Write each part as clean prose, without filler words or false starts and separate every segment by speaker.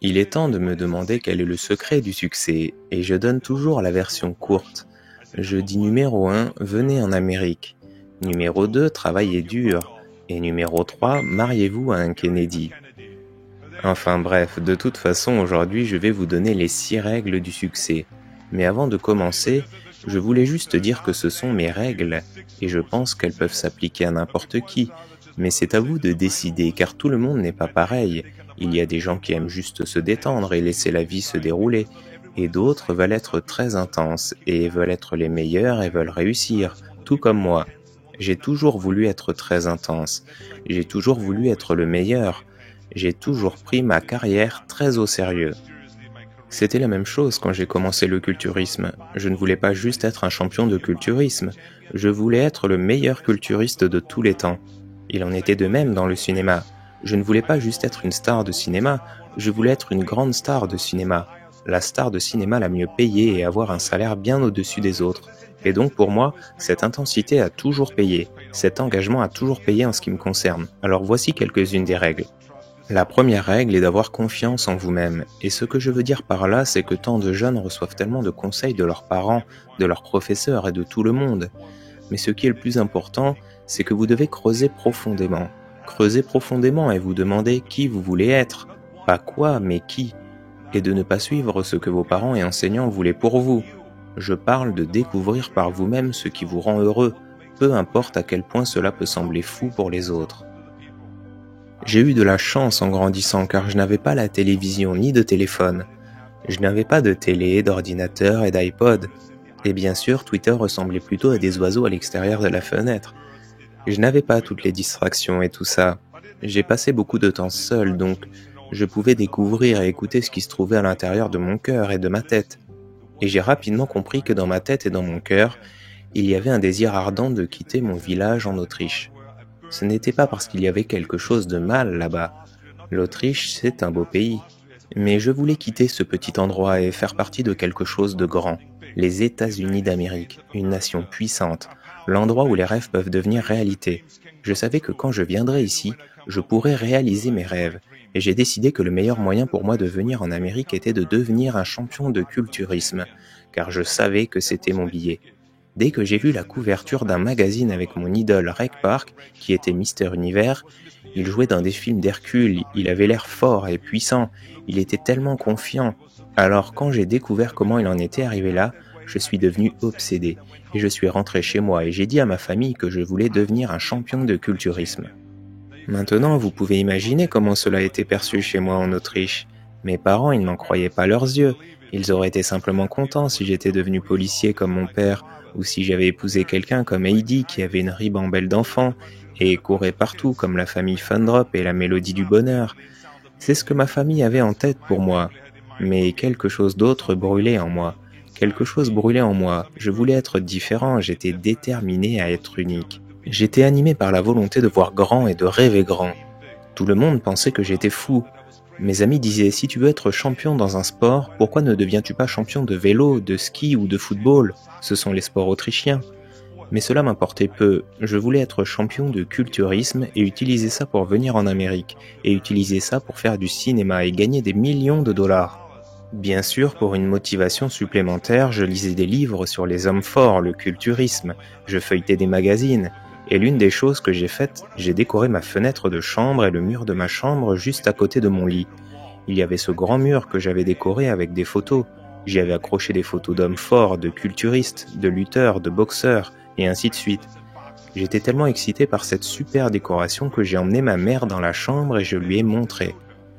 Speaker 1: Il est temps de me demander quel est le secret du succès, et je donne toujours la version courte. Je dis numéro 1, venez en Amérique. Numéro 2, travaillez dur. Et numéro 3, mariez-vous à un Kennedy. Enfin bref, de toute façon, aujourd'hui, je vais vous donner les 6 règles du succès. Mais avant de commencer, je voulais juste dire que ce sont mes règles, et je pense qu'elles peuvent s'appliquer à n'importe qui. Mais c'est à vous de décider, car tout le monde n'est pas pareil. Il y a des gens qui aiment juste se détendre et laisser la vie se dérouler, et d'autres veulent être très intenses, et veulent être les meilleurs et veulent réussir, tout comme moi. J'ai toujours voulu être très intense, j'ai toujours voulu être le meilleur, j'ai toujours pris ma carrière très au sérieux. C'était la même chose quand j'ai commencé le culturisme. Je ne voulais pas juste être un champion de culturisme, je voulais être le meilleur culturiste de tous les temps. Il en était de même dans le cinéma. Je ne voulais pas juste être une star de cinéma, je voulais être une grande star de cinéma. La star de cinéma la mieux payée et avoir un salaire bien au-dessus des autres. Et donc pour moi, cette intensité a toujours payé, cet engagement a toujours payé en ce qui me concerne. Alors voici quelques-unes des règles. La première règle est d'avoir confiance en vous-même, et ce que je veux dire par là, c'est que tant de jeunes reçoivent tellement de conseils de leurs parents, de leurs professeurs et de tout le monde. Mais ce qui est le plus important, c'est que vous devez creuser profondément. Creusez profondément et vous demandez qui vous voulez être. Pas quoi, mais qui. Et de ne pas suivre ce que vos parents et enseignants voulaient pour vous. Je parle de découvrir par vous-même ce qui vous rend heureux, peu importe à quel point cela peut sembler fou pour les autres. J'ai eu de la chance en grandissant car je n'avais pas la télévision ni de téléphone. Je n'avais pas de télé, d'ordinateur et d'iPod. Et bien sûr, Twitter ressemblait plutôt à des oiseaux à l'extérieur de la fenêtre. Je n'avais pas toutes les distractions et tout ça. J'ai passé beaucoup de temps seul, donc je pouvais découvrir et écouter ce qui se trouvait à l'intérieur de mon cœur et de ma tête. Et j'ai rapidement compris que dans ma tête et dans mon cœur, il y avait un désir ardent de quitter mon village en Autriche. Ce n'était pas parce qu'il y avait quelque chose de mal là-bas. L'Autriche, c'est un beau pays. Mais je voulais quitter ce petit endroit et faire partie de quelque chose de grand. Les États-Unis d'Amérique, une nation puissante, l'endroit où les rêves peuvent devenir réalité. Je savais que quand je viendrais ici, je pourrais réaliser mes rêves. Et j'ai décidé que le meilleur moyen pour moi de venir en Amérique était de devenir un champion de culturisme, car je savais que c'était mon billet. Dès que j'ai vu la couverture d'un magazine avec mon idole Rec Park, qui était Mister Univers, il jouait dans des films d'Hercule, il avait l'air fort et puissant, il était tellement confiant. Alors quand j'ai découvert comment il en était arrivé là, je suis devenu obsédé, et je suis rentré chez moi et j'ai dit à ma famille que je voulais devenir un champion de culturisme. Maintenant, vous pouvez imaginer comment cela a été perçu chez moi en Autriche. Mes parents, ils n'en croyaient pas leurs yeux. Ils auraient été simplement contents si j'étais devenu policier comme mon père, ou si j'avais épousé quelqu'un comme Heidi qui avait une ribambelle d'enfants et courait partout comme la famille Fun-Drop et la mélodie du bonheur. C'est ce que ma famille avait en tête pour moi. Mais quelque chose d'autre brûlait en moi. Quelque chose brûlait en moi. Je voulais être différent, j'étais déterminé à être unique. J'étais animé par la volonté de voir grand et de rêver grand. Tout le monde pensait que j'étais fou. Mes amis disaient, si tu veux être champion dans un sport, pourquoi ne deviens-tu pas champion de vélo, de ski ou de football? Ce sont les sports autrichiens. Mais cela m'importait peu. Je voulais être champion de culturisme et utiliser ça pour venir en Amérique, et utiliser ça pour faire du cinéma et gagner des millions de dollars. Bien sûr, pour une motivation supplémentaire, je lisais des livres sur les hommes forts, le culturisme, je feuilletais des magazines, et l'une des choses que j'ai faites, j'ai décoré ma fenêtre de chambre et le mur de ma chambre juste à côté de mon lit. Il y avait ce grand mur que j'avais décoré avec des photos. J'y avais accroché des photos d'hommes forts, de culturistes, de lutteurs, de boxeurs, et ainsi de suite. J'étais tellement excité par cette super décoration que j'ai emmené ma mère dans la chambre et je lui ai montré.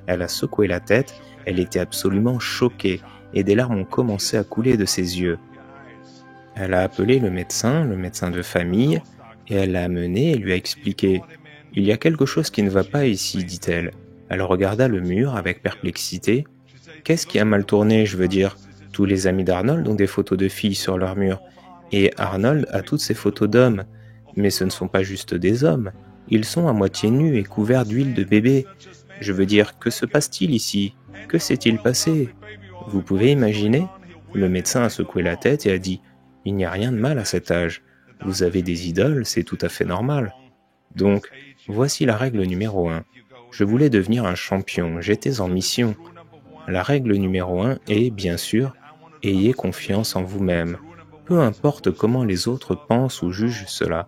Speaker 1: Elle a secoué la tête, elle était absolument choquée, et des larmes ont commencé à couler de ses yeux. Elle a appelé le médecin de famille, et elle l'a amené et lui a expliqué. « Il y a quelque chose qui ne va pas ici, dit-elle. » Elle regarda le mur avec perplexité. « Qu'est-ce qui a mal tourné, je veux dire? Tous les amis d'Arnold ont des photos de filles sur leur mur, et Arnold a toutes ses photos d'hommes. Mais ce ne sont pas juste des hommes, ils sont à moitié nus et couverts d'huile de bébé. Je veux dire, que se passe-t-il ici? Que s'est-il passé? Vous pouvez imaginer? » Le médecin a secoué la tête et a dit « Il n'y a rien de mal à cet âge. Vous avez des idoles, c'est tout à fait normal. » Donc, voici la règle numéro 1. Je voulais devenir un champion, j'étais en mission. La règle numéro 1 est, bien sûr, ayez confiance en vous-même, peu importe comment les autres pensent ou jugent cela.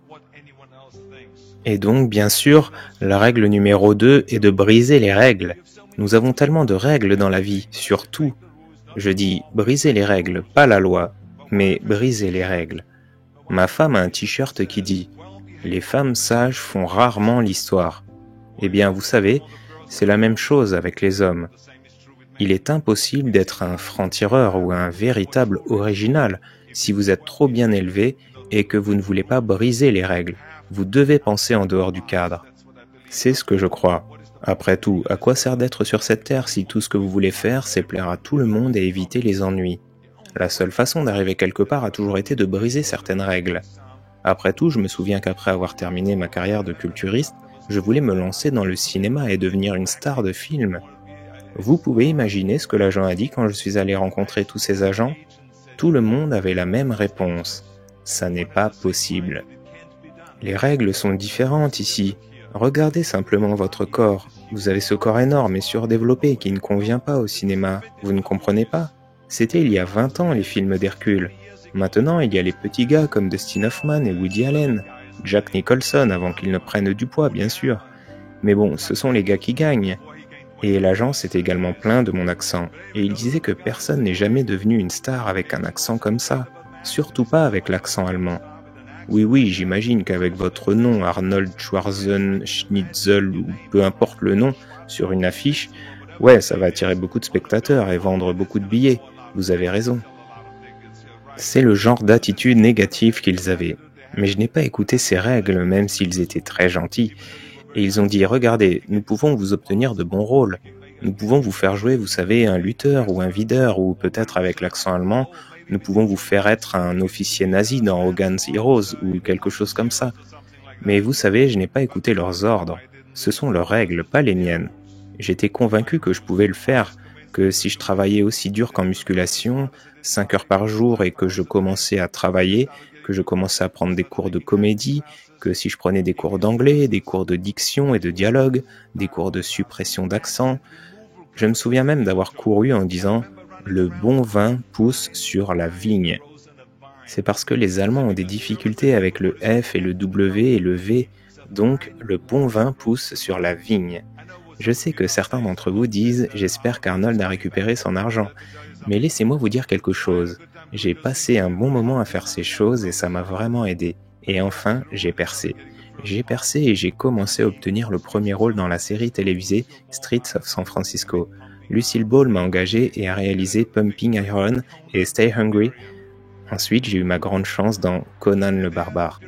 Speaker 1: Et donc, bien sûr, la règle numéro 2 est de briser les règles. Nous avons tellement de règles dans la vie, surtout. Je dis briser les règles, pas la loi, mais briser les règles. Ma femme a un t-shirt qui dit « Les femmes sages font rarement l'histoire ». Eh bien, vous savez, c'est la même chose avec les hommes. Il est impossible d'être un franc-tireur ou un véritable original si vous êtes trop bien élevé et que vous ne voulez pas briser les règles. Vous devez penser en dehors du cadre. C'est ce que je crois. Après tout, à quoi sert d'être sur cette terre si tout ce que vous voulez faire, c'est plaire à tout le monde et éviter les ennuis? La seule façon d'arriver quelque part a toujours été de briser certaines règles. Après tout, je me souviens qu'après avoir terminé ma carrière de culturiste, je voulais me lancer dans le cinéma et devenir une star de film. Vous pouvez imaginer ce que l'agent a dit quand je suis allé rencontrer tous ces agents? Tout le monde avait la même réponse. Ça n'est pas possible. Les règles sont différentes ici. Regardez simplement votre corps. Vous avez ce corps énorme et surdéveloppé qui ne convient pas au cinéma. Vous ne comprenez pas? C'était il y a 20 ans les films d'Hercule. Maintenant, il y a les petits gars comme Dustin Hoffman et Woody Allen. Jack Nicholson avant qu'ils ne prennent du poids, bien sûr. Mais bon, ce sont les gars qui gagnent. Et l'agent s'est également plaint de mon accent. Et il disait que personne n'est jamais devenu une star avec un accent comme ça. Surtout pas avec l'accent allemand. Oui, j'imagine qu'avec votre nom, Arnold Schwarzenegger, ou peu importe le nom, sur une affiche, ouais, ça va attirer beaucoup de spectateurs et vendre beaucoup de billets. Vous avez raison. C'est le genre d'attitude négative qu'ils avaient. Mais je n'ai pas écouté ces règles, même s'ils étaient très gentils. Et ils ont dit, regardez, nous pouvons vous obtenir de bons rôles. Nous pouvons vous faire jouer, vous savez, un lutteur ou un videur, ou peut-être avec l'accent allemand, nous pouvons vous faire être un officier nazi dans Hogan's Heroes, ou quelque chose comme ça. Mais vous savez, je n'ai pas écouté leurs ordres. Ce sont leurs règles, pas les miennes. J'étais convaincu que je pouvais le faire, que si je travaillais aussi dur qu'en musculation, 5 heures par jour, et que je commençais à travailler, que je commençais à prendre des cours de comédie, que si je prenais des cours d'anglais, des cours de diction et de dialogue, des cours de suppression d'accent, je me souviens même d'avoir couru en disant « Le bon vin pousse sur la vigne ». C'est parce que les Allemands ont des difficultés avec le F et le W et le V, donc le bon vin pousse sur la vigne. Je sais que certains d'entre vous disent « J'espère qu'Arnold a récupéré son argent ». Mais laissez-moi vous dire quelque chose. J'ai passé un bon moment à faire ces choses et ça m'a vraiment aidé. Et enfin, j'ai percé. J'ai percé et j'ai commencé à obtenir le premier rôle dans la série télévisée Streets of San Francisco. Lucille Ball m'a engagé et a réalisé Pumping Iron et Stay Hungry. Ensuite, j'ai eu ma grande chance dans Conan le Barbare.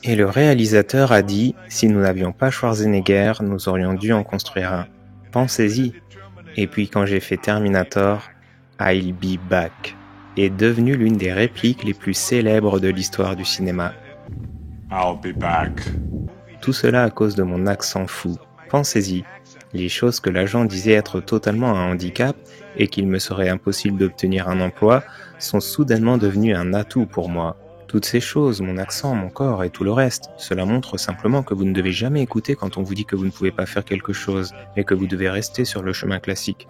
Speaker 1: Et le réalisateur a dit, si nous n'avions pas Schwarzenegger, nous aurions dû en construire un. Pensez-y. Et puis quand j'ai fait Terminator, I'll be back est devenue l'une des répliques les plus célèbres de l'histoire du cinéma.
Speaker 2: I'll be back.
Speaker 1: Tout cela à cause de mon accent fou. Pensez-y. Les choses que l'agent disait être totalement un handicap et qu'il me serait impossible d'obtenir un emploi sont soudainement devenues un atout pour moi. Toutes ces choses, mon accent, mon corps et tout le reste, cela montre simplement que vous ne devez jamais écouter quand on vous dit que vous ne pouvez pas faire quelque chose et que vous devez rester sur le chemin classique.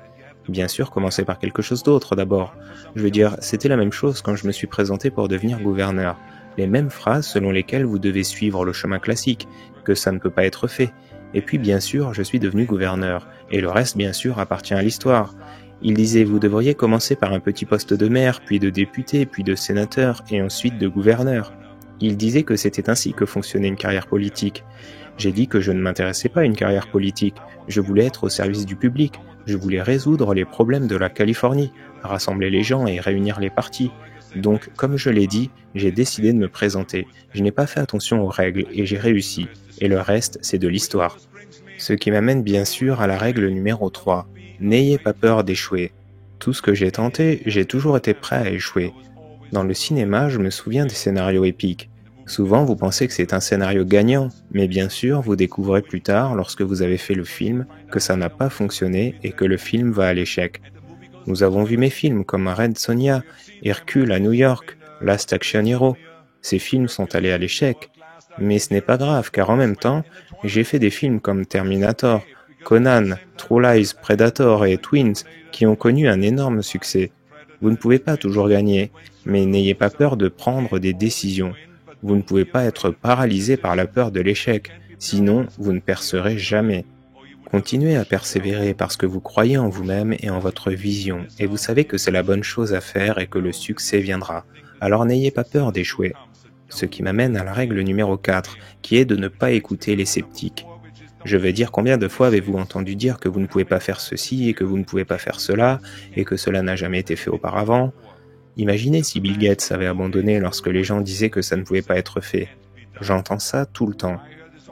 Speaker 1: Bien sûr, commencez par quelque chose d'autre d'abord. Je veux dire, c'était la même chose quand je me suis présenté pour devenir gouverneur. Les mêmes phrases selon lesquelles vous devez suivre le chemin classique, que ça ne peut pas être fait. Et puis bien sûr, je suis devenu gouverneur, et le reste bien sûr appartient à l'histoire. Il disait, vous devriez commencer par un petit poste de maire, puis de député, puis de sénateur, et ensuite de gouverneur. Il disait que c'était ainsi que fonctionnait une carrière politique. J'ai dit que je ne m'intéressais pas à une carrière politique, je voulais être au service du public, je voulais résoudre les problèmes de la Californie, rassembler les gens et réunir les partis. Donc, comme je l'ai dit, j'ai décidé de me présenter. Je n'ai pas fait attention aux règles et j'ai réussi. Et le reste, c'est de l'histoire. Ce qui m'amène bien sûr à la règle numéro 3. N'ayez pas peur d'échouer. Tout ce que j'ai tenté, j'ai toujours été prêt à échouer. Dans le cinéma, je me souviens des scénarios épiques. Souvent, vous pensez que c'est un scénario gagnant, mais bien sûr, vous découvrez plus tard, lorsque vous avez fait le film, que ça n'a pas fonctionné et que le film va à l'échec. Nous avons vu mes films comme Red Sonja, Hercule à New York, Last Action Hero. Ces films sont allés à l'échec. Mais ce n'est pas grave, car en même temps, j'ai fait des films comme Terminator, Conan, True Lies, Predator et Twins qui ont connu un énorme succès. Vous ne pouvez pas toujours gagner, mais n'ayez pas peur de prendre des décisions. Vous ne pouvez pas être paralysé par la peur de l'échec, sinon vous ne percerez jamais. Continuez à persévérer parce que vous croyez en vous-même et en votre vision, et vous savez que c'est la bonne chose à faire et que le succès viendra. Alors n'ayez pas peur d'échouer. Ce qui m'amène à la règle numéro 4, qui est de ne pas écouter les sceptiques. Je vais dire combien de fois avez-vous entendu dire que vous ne pouvez pas faire ceci et que vous ne pouvez pas faire cela et que cela n'a jamais été fait auparavant. Imaginez si Bill Gates avait abandonné lorsque les gens disaient que ça ne pouvait pas être fait. J'entends ça tout le temps.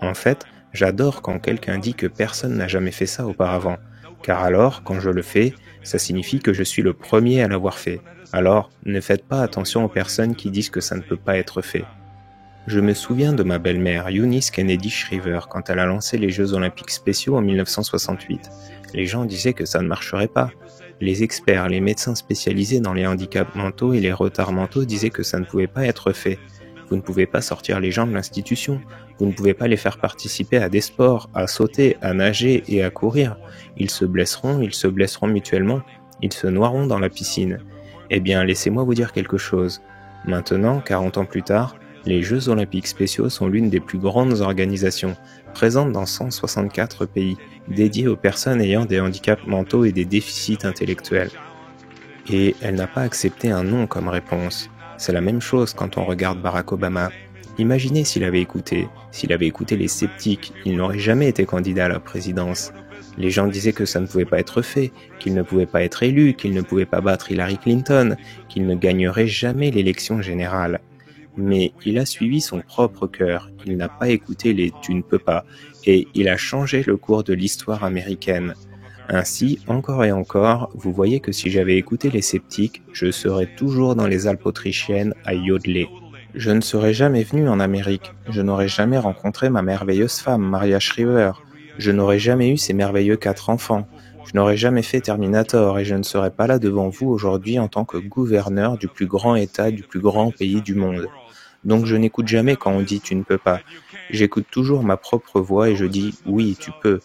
Speaker 1: En fait, j'adore quand quelqu'un dit que personne n'a jamais fait ça auparavant, car alors, quand je le fais, ça signifie que je suis le premier à l'avoir fait. Alors, ne faites pas attention aux personnes qui disent que ça ne peut pas être fait. Je me souviens de ma belle-mère, Eunice Kennedy Shriver, quand elle a lancé les Jeux Olympiques spéciaux en 1968. Les gens disaient que ça ne marcherait pas. Les experts, les médecins spécialisés dans les handicaps mentaux et les retards mentaux disaient que ça ne pouvait pas être fait. Vous ne pouvez pas sortir les gens de l'institution. Vous ne pouvez pas les faire participer à des sports, à sauter, à nager et à courir. Ils se blesseront mutuellement, ils se noieront dans la piscine. Eh bien, laissez-moi vous dire quelque chose. Maintenant, 40 ans plus tard, les Jeux Olympiques spéciaux sont l'une des plus grandes organisations, présentes dans 164 pays, dédiées aux personnes ayant des handicaps mentaux et des déficits intellectuels. Et elle n'a pas accepté un non comme réponse. C'est la même chose quand on regarde Barack Obama. Imaginez s'il avait écouté les sceptiques, il n'aurait jamais été candidat à la présidence. Les gens disaient que ça ne pouvait pas être fait, qu'il ne pouvait pas être élu, qu'il ne pouvait pas battre Hillary Clinton, qu'il ne gagnerait jamais l'élection générale. Mais il a suivi son propre cœur, il n'a pas écouté les « tu ne peux pas » et il a changé le cours de l'histoire américaine. Ainsi, encore et encore, vous voyez que si j'avais écouté les sceptiques, je serais toujours dans les Alpes autrichiennes à yodeler. Je ne serais jamais venu en Amérique, je n'aurais jamais rencontré ma merveilleuse femme, Maria Shriver, je n'aurais jamais eu ces merveilleux 4 enfants, je n'aurais jamais fait Terminator et je ne serais pas là devant vous aujourd'hui en tant que gouverneur du plus grand État du plus grand pays du monde. Donc je n'écoute jamais quand on dit « tu ne peux pas ». J'écoute toujours ma propre voix et je dis « oui, tu peux ».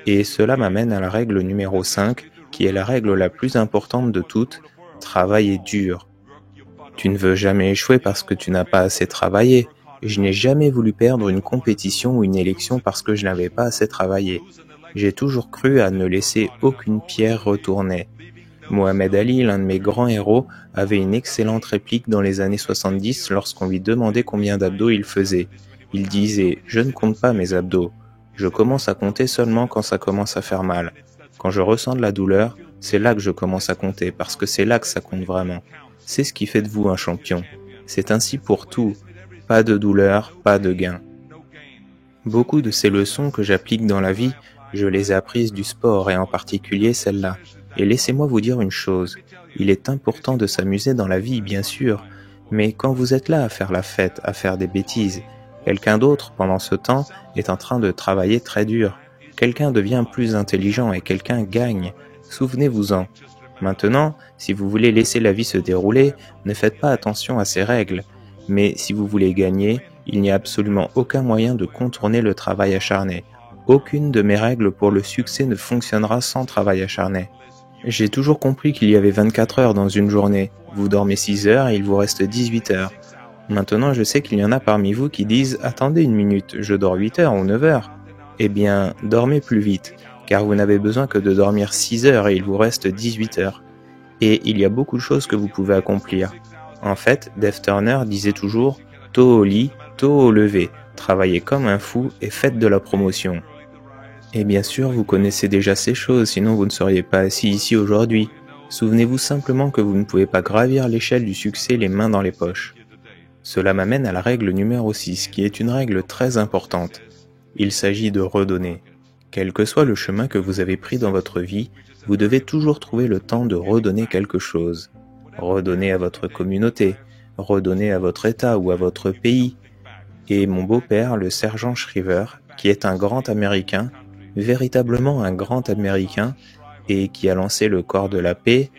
Speaker 1: Et cela m'amène à la règle numéro 5, qui est la règle la plus importante de toutes, travailler dur. Tu ne veux jamais échouer parce que tu n'as pas assez travaillé. Je n'ai jamais voulu perdre une compétition ou une élection parce que je n'avais pas assez travaillé. J'ai toujours cru à ne laisser aucune pierre retourner. Mohamed Ali, l'un de mes grands héros, avait une excellente réplique dans les années 70 lorsqu'on lui demandait combien d'abdos il faisait. Il disait « Je ne compte pas mes abdos. Je commence à compter seulement quand ça commence à faire mal. Quand je ressens de la douleur, c'est là que je commence à compter parce que c'est là que ça compte vraiment. C'est ce qui fait de vous un champion. C'est ainsi pour tout. Pas de douleur, pas de gain. » Beaucoup de ces leçons que j'applique dans la vie, je les ai apprises du sport et en particulier celle-là. Et laissez-moi vous dire une chose, il est important de s'amuser dans la vie, bien sûr, mais quand vous êtes là à faire la fête, à faire des bêtises, quelqu'un d'autre, pendant ce temps, est en train de travailler très dur. Quelqu'un devient plus intelligent et quelqu'un gagne. Souvenez-vous-en. Maintenant, si vous voulez laisser la vie se dérouler, ne faites pas attention à ces règles. Mais si vous voulez gagner, il n'y a absolument aucun moyen de contourner le travail acharné. Aucune de mes règles pour le succès ne fonctionnera sans travail acharné. J'ai toujours compris qu'il y avait 24 heures dans une journée. Vous dormez 6 heures et il vous reste 18 heures. Maintenant, je sais qu'il y en a parmi vous qui disent « Attendez une minute, je dors 8 heures ou 9 heures ». Eh bien, dormez plus vite, car vous n'avez besoin que de dormir 6 heures et il vous reste 18 heures. Et il y a beaucoup de choses que vous pouvez accomplir. En fait, Dave Turner disait toujours « Tôt au lit, tôt au lever, travaillez comme un fou et faites de la promotion ». Et bien sûr, vous connaissez déjà ces choses, sinon vous ne seriez pas assis ici aujourd'hui. Souvenez-vous simplement que vous ne pouvez pas gravir l'échelle du succès les mains dans les poches. Cela m'amène à la règle numéro 6, qui est une règle très importante. Il s'agit de redonner. Quel que soit le chemin que vous avez pris dans votre vie, vous devez toujours trouver le temps de redonner quelque chose. Redonner à votre communauté, redonner à votre État ou à votre pays. Et mon beau-père, le sergent Shriver, qui est un grand Américain, véritablement un grand Américain, et qui a lancé le corps de la paix,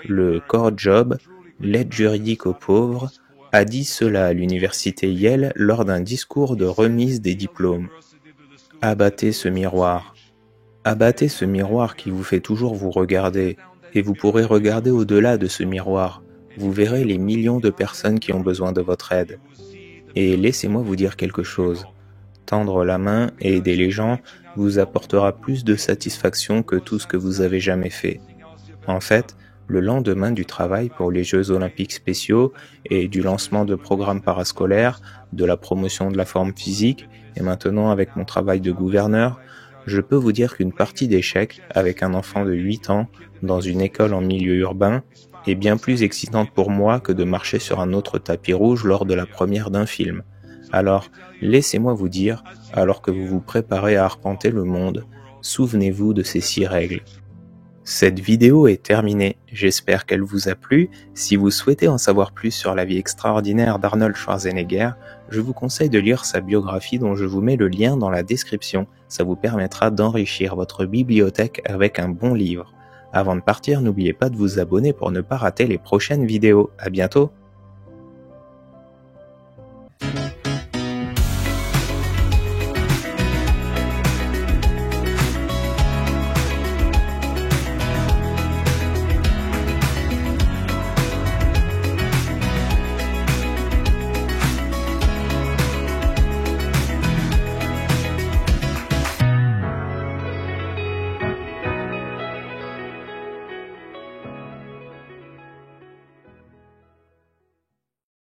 Speaker 1: le corps Job, l'aide juridique aux pauvres, a dit cela à l'université Yale lors d'un discours de remise des diplômes. Abattez ce miroir. Abattez ce miroir qui vous fait toujours vous regarder, et vous pourrez regarder au-delà de ce miroir. Vous verrez les millions de personnes qui ont besoin de votre aide. Et laissez-moi vous dire quelque chose. Tendre la main et aider les gens vous apportera plus de satisfaction que tout ce que vous avez jamais fait. En fait, le lendemain du travail pour les Jeux olympiques spéciaux et du lancement de programmes parascolaires, de la promotion de la forme physique, et maintenant avec mon travail de gouverneur, je peux vous dire qu'une partie d'échecs avec un enfant de 8 ans dans une école en milieu urbain est bien plus excitante pour moi que de marcher sur un autre tapis rouge lors de la première d'un film. Alors, laissez-moi vous dire, alors que vous vous préparez à arpenter le monde, souvenez-vous de ces 6 règles. Cette vidéo est terminée, j'espère qu'elle vous a plu. Si vous souhaitez en savoir plus sur la vie extraordinaire d'Arnold Schwarzenegger, je vous conseille de lire sa biographie dont je vous mets le lien dans la description. Ça vous permettra d'enrichir votre bibliothèque avec un bon livre. Avant de partir, n'oubliez pas de vous abonner pour ne pas rater les prochaines vidéos. À bientôt!